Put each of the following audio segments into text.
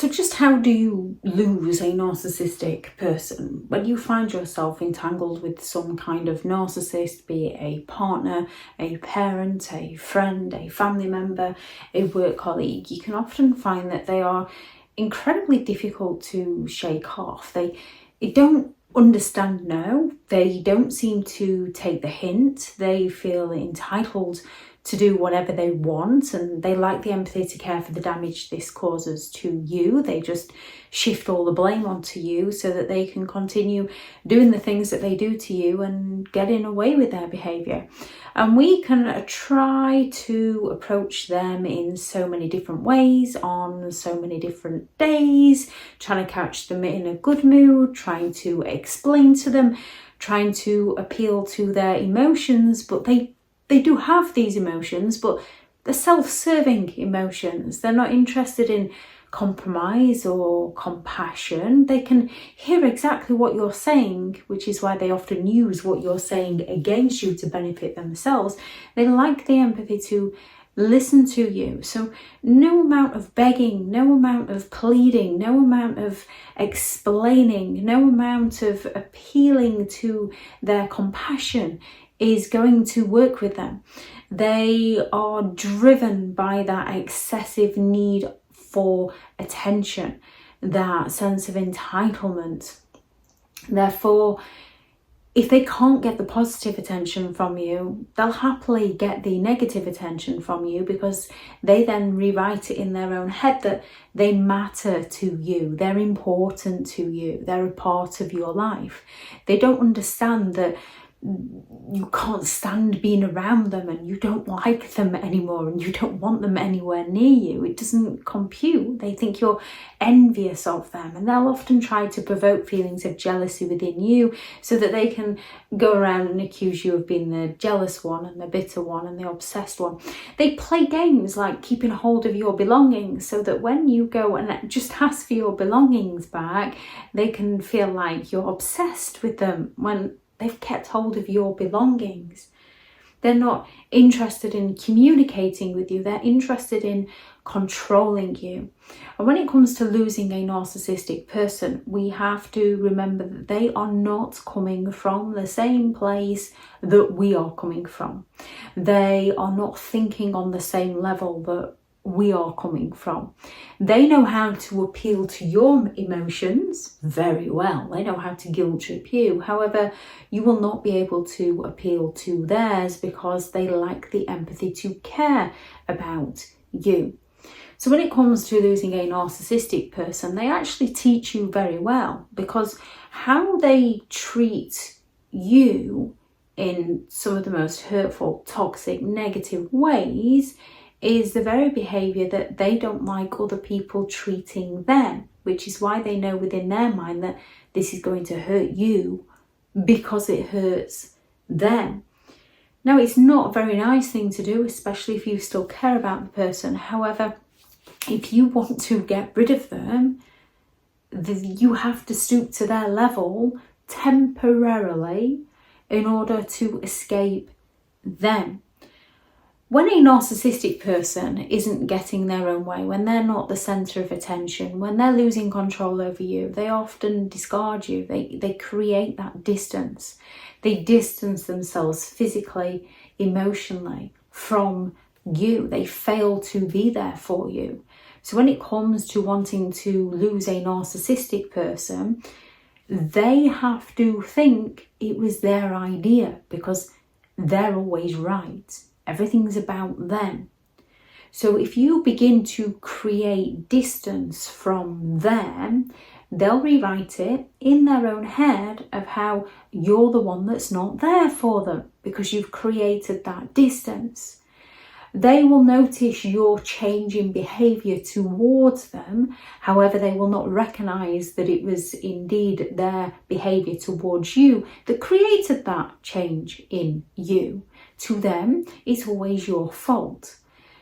So just how do you lose a narcissistic person? When you find yourself entangled with some kind of narcissist, be it a partner, a parent, a friend, a family member, a work colleague, you can often find that they are incredibly difficult to shake off. They don't understand no, they don't seem to take the hint, they feel entitled to do whatever they want, and they lack the empathy to care for the damage this causes to you. They just shift all the blame onto you so that they can continue doing the things that they do to you and getting away with their behaviour. And we can try to approach them in so many different ways, on so many different days, trying to catch them in a good mood, trying to explain to them, trying to appeal to their emotions, but they do have these emotions, but they're self-serving emotions. They're not interested in compromise or compassion. They can hear exactly what you're saying, which is why they often use what you're saying against you to benefit themselves. They like the empathy to listen to you. So no amount of begging, no amount of pleading, no amount of explaining, no amount of appealing to their compassion is going to work with them. They are driven by that excessive need for attention, that sense of entitlement. Therefore, if they can't get the positive attention from you, they'll happily get the negative attention from you, because they then rewrite it in their own head that they matter to you, they're important to you, they're a part of your life. They don't understand that you can't stand being around them and you don't like them anymore and you don't want them anywhere near you. It doesn't compute. They think you're envious of them, and they'll often try to provoke feelings of jealousy within you so that they can go around and accuse you of being the jealous one and the bitter one and the obsessed one. They play games like keeping hold of your belongings so that when you go and just ask for your belongings back, they can feel like you're obsessed with them when they've kept hold of your belongings. They're not interested in communicating with you. They're interested in controlling you. And when it comes to losing a narcissistic person, we have to remember that they are not coming from the same place that we are coming from. They are not thinking on the same level that we are coming from. They know how to appeal to your emotions very well. They know how to guilt trip you. However, you will not be able to appeal to theirs because they lack the empathy to care about you. So when it comes to losing a narcissistic person, they actually teach you very well, because how they treat you in some of the most hurtful, toxic, negative ways is the very behaviour that they don't like other people treating them, which is why they know within their mind that this is going to hurt you because it hurts them. Now, it's not a very nice thing to do, especially if you still care about the person. However, if you want to get rid of them, you have to stoop to their level temporarily in order to escape them. When a narcissistic person isn't getting their own way, when they're not the centre of attention, when they're losing control over you, they often discard you. They create that distance. They distance themselves physically, emotionally from you. They fail to be there for you. So when it comes to wanting to lose a narcissistic person, they have to think it was their idea because they're always right. Everything's about them. So if you begin to create distance from them, they'll rewrite it in their own head of how you're the one that's not there for them because you've created that distance. They will notice your change in behaviour towards them. However, they will not recognise that it was indeed their behaviour towards you that created that change in you. To them, it's always your fault.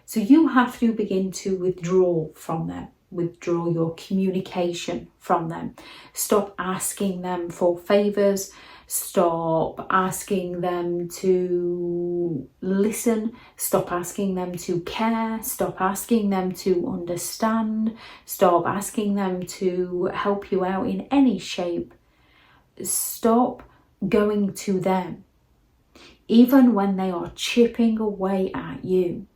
So you have to begin to withdraw from them. withdraw your communication from them. Stop asking them for favours. Stop asking them to listen. Stop asking them to care. Stop asking them to understand. Stop asking them to help you out in any shape. Stop going to them, even when they are chipping away at you.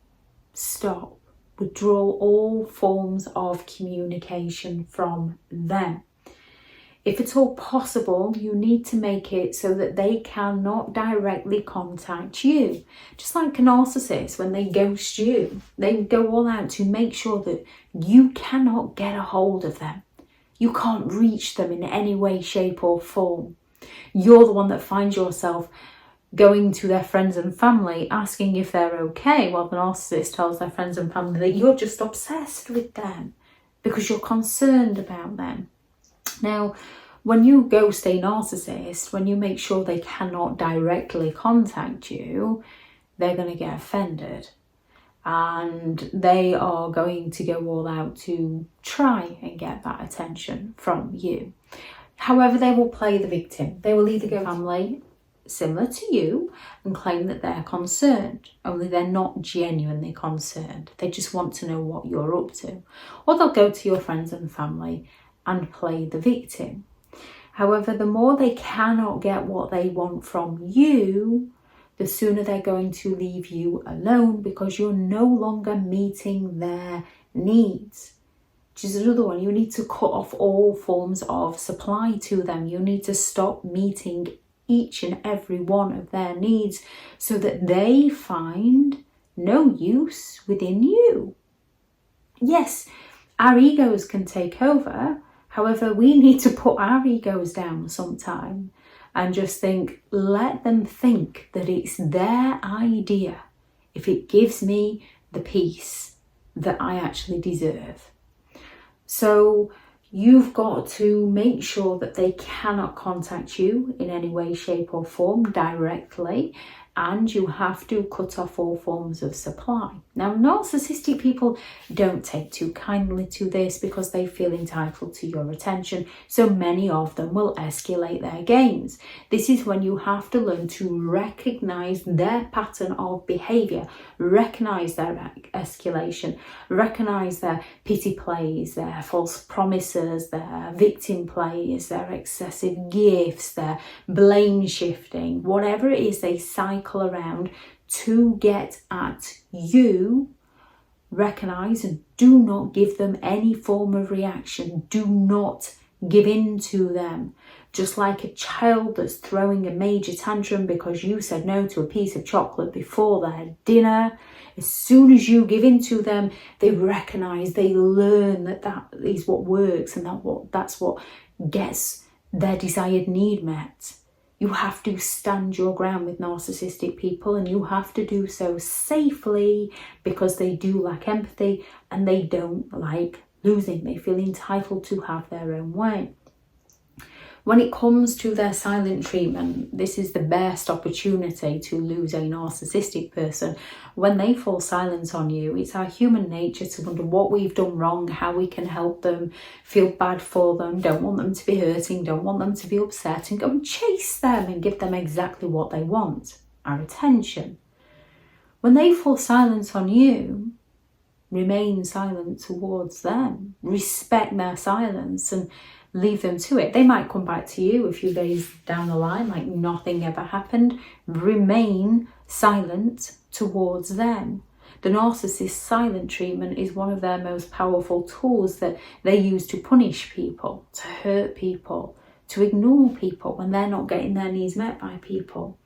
Stop. Withdraw all forms of communication from them. If at all possible, you need to make it so that they cannot directly contact you. Just like a narcissist, when they ghost you, they go all out to make sure that you cannot get a hold of them. You can't reach them in any way, shape or form. You're the one that finds yourself going to their friends and family asking if they're okay, while the narcissist tells their friends and family that you're just obsessed with them because you're concerned about them. Now, when you ghost a narcissist, when you make sure they cannot directly contact you, they're going to get offended and they are going to go all out to try and get that attention from you. However, they will play the victim. They will either go to family similar to you and claim that they're concerned, only they're not genuinely concerned. They just want to know what you're up to. Or they'll go to your friends and family and play the victim. However, the more they cannot get what they want from you, the sooner they're going to leave you alone because you're no longer meeting their needs. Which is another one. You need to cut off all forms of supply to them. You need to stop meeting each and every one of their needs so that they find no use within you. Yes, our egos can take over. However, we need to put our egos down sometime and just think, let them think that it's their idea if it gives me the peace that I actually deserve. So you've got to make sure that they cannot contact you in any way, shape or form directly, and you have to cut off all forms of supply. Now, narcissistic people don't take too kindly to this because they feel entitled to your attention, so many of them will escalate their games. This is when you have to learn to recognize their pattern of behavior, recognize their escalation, recognize their pity plays, their false promises, their victim plays, their excessive gifts, their blame shifting, whatever it is they cycle around to get at you. Recognize and do not give them any form of reaction. Do not give in to them. Just like a child that's throwing a major tantrum because you said no to a piece of chocolate before their dinner, as soon as you give in to them, they recognize, they learn that that is what works and that's what gets their desired need met. You have to stand your ground with narcissistic people, and you have to do so safely because they do lack empathy and they don't like losing. They feel entitled to have their own way. When it comes to their silent treatment, this is the best opportunity to lose a narcissistic person. When they fall silent on you, it's our human nature to wonder what we've done wrong, how we can help them, feel bad for them, don't want them to be hurting, don't want them to be upset, and go and chase them and give them exactly what they want, our attention. When they fall silent on you, remain silent towards them, respect their silence and leave them to it. They might come back to you a few days down the line like nothing ever happened. Remain silent towards them. The narcissist's silent treatment is one of their most powerful tools that they use to punish people, to hurt people, to ignore people when they're not getting their needs met by people.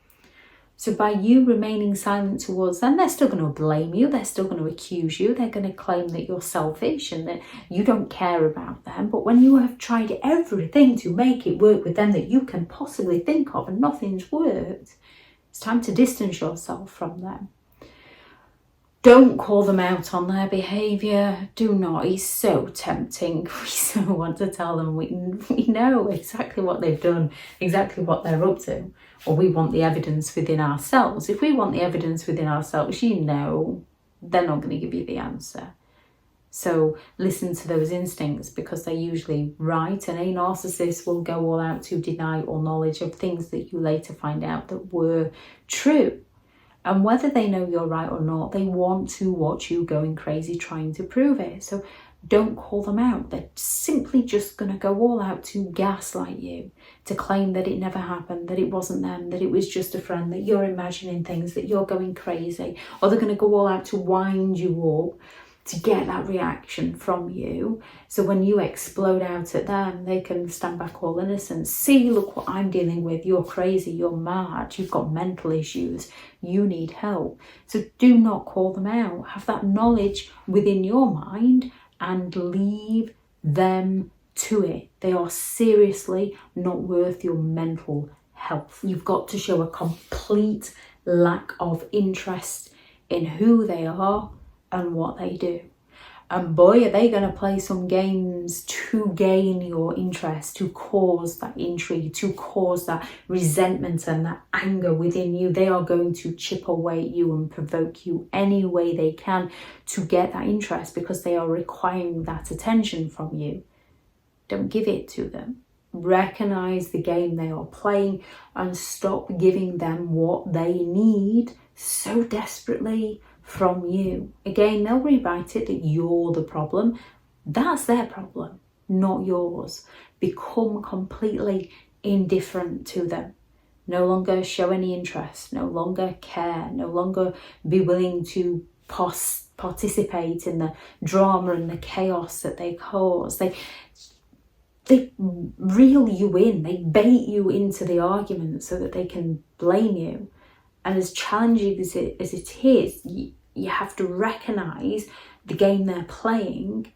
So by you remaining silent towards them, they're still going to blame you, they're still going to accuse you, they're going to claim that you're selfish and that you don't care about them. But when you have tried everything to make it work with them that you can possibly think of and nothing's worked, it's time to distance yourself from them. Don't call them out on their behaviour. Do not. It's so tempting. We so want to tell them we know exactly what they've done, exactly what they're up to. Or we want the evidence within ourselves. If we want the evidence within ourselves, you know they're not going to give you the answer. So listen to those instincts because they're usually right, and a narcissist will go all out to deny all knowledge of things that you later find out that were true. And whether they know you're right or not, they want to watch you going crazy trying to prove it. So don't call them out. They're simply just going to go all out to gaslight you, to claim that it never happened, that it wasn't them, that it was just a friend, that you're imagining things, that you're going crazy. Or they're going to go all out to wind you up to get that reaction from you. So when you explode out at them, they can stand back all innocent. See, look what I'm dealing with. You're crazy. You're mad. You've got mental issues. You need help. So do not call them out. Have that knowledge within your mind and leave them to it. They are seriously not worth your mental health. You've got to show a complete lack of interest in who they are and what they do. And boy, are they going to play some games to gain your interest, to cause that intrigue, to cause that resentment and that anger within you. They are going to chip away at you and provoke you any way they can to get that interest, because they are requiring that attention from you. Don't give it to them. Recognize the game they are playing and stop giving them what they need so desperately from you. Again, they'll rewrite it that you're the problem. That's their problem, not yours. Become completely indifferent to them. No longer show any interest, no longer care, no longer be willing to participate in the drama and the chaos that they cause. They reel you in, they bait you into the argument so that they can blame you. And as challenging as it is, you have to recognise the game they're playing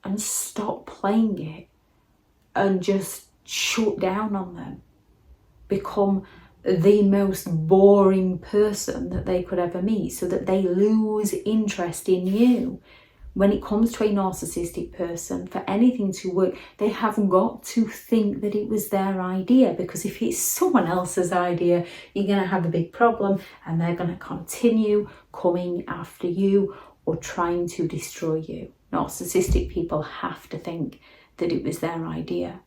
and stop playing it and just shut down on them. Become the most boring person that they could ever meet so that they lose interest in you. When it comes to a narcissistic person, for anything to work, they have got to think that it was their idea, because if it's someone else's idea, you're going to have a big problem and they're going to continue coming after you or trying to destroy you. Narcissistic people have to think that it was their idea.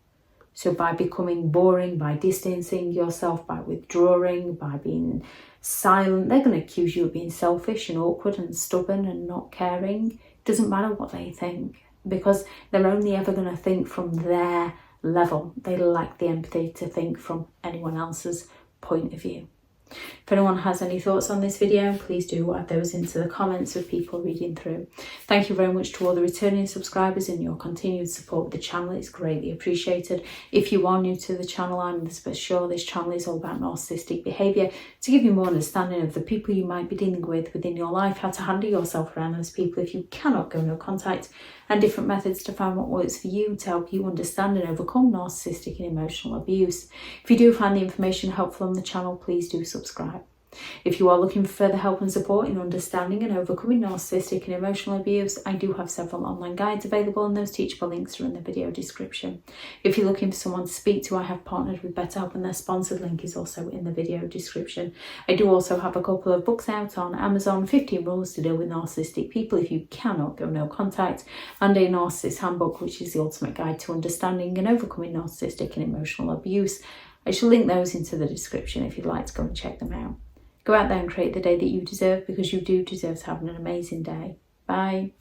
So by becoming boring, by distancing yourself, by withdrawing, by being silent, they're going to accuse you of being selfish and awkward and stubborn and not caring. It doesn't matter what they think, because they're only ever going to think from their level. They lack the empathy to think from anyone else's point of view. If anyone has any thoughts on this video, please do add those into the comments with people reading through. Thank you very much to all the returning subscribers and your continued support with the channel. It's greatly appreciated. If you are new to the channel, I'm sure this channel is all about narcissistic behaviour, to give you more understanding of the people you might be dealing with within your life, how to handle yourself around those people if you cannot go no contact, and different methods to find what works for you to help you understand and overcome narcissistic and emotional abuse. If you do find the information helpful on the channel, please do subscribe. If you are looking for further help and support in understanding and overcoming narcissistic and emotional abuse, I do have several online guides available, and those teachable links are in the video description. If you're looking for someone to speak to, I have partnered with BetterHelp, and their sponsored link is also in the video description. I do also have a couple of books out on Amazon: 15 Rules to Deal with Narcissistic People If You Cannot Go No Contact, and a Narcissists Handbook, which is the ultimate guide to understanding and overcoming narcissistic and emotional abuse. I shall link those into the description if you'd like to go and check them out. Go out there and create the day that you deserve, because you do deserve to have an amazing day. Bye.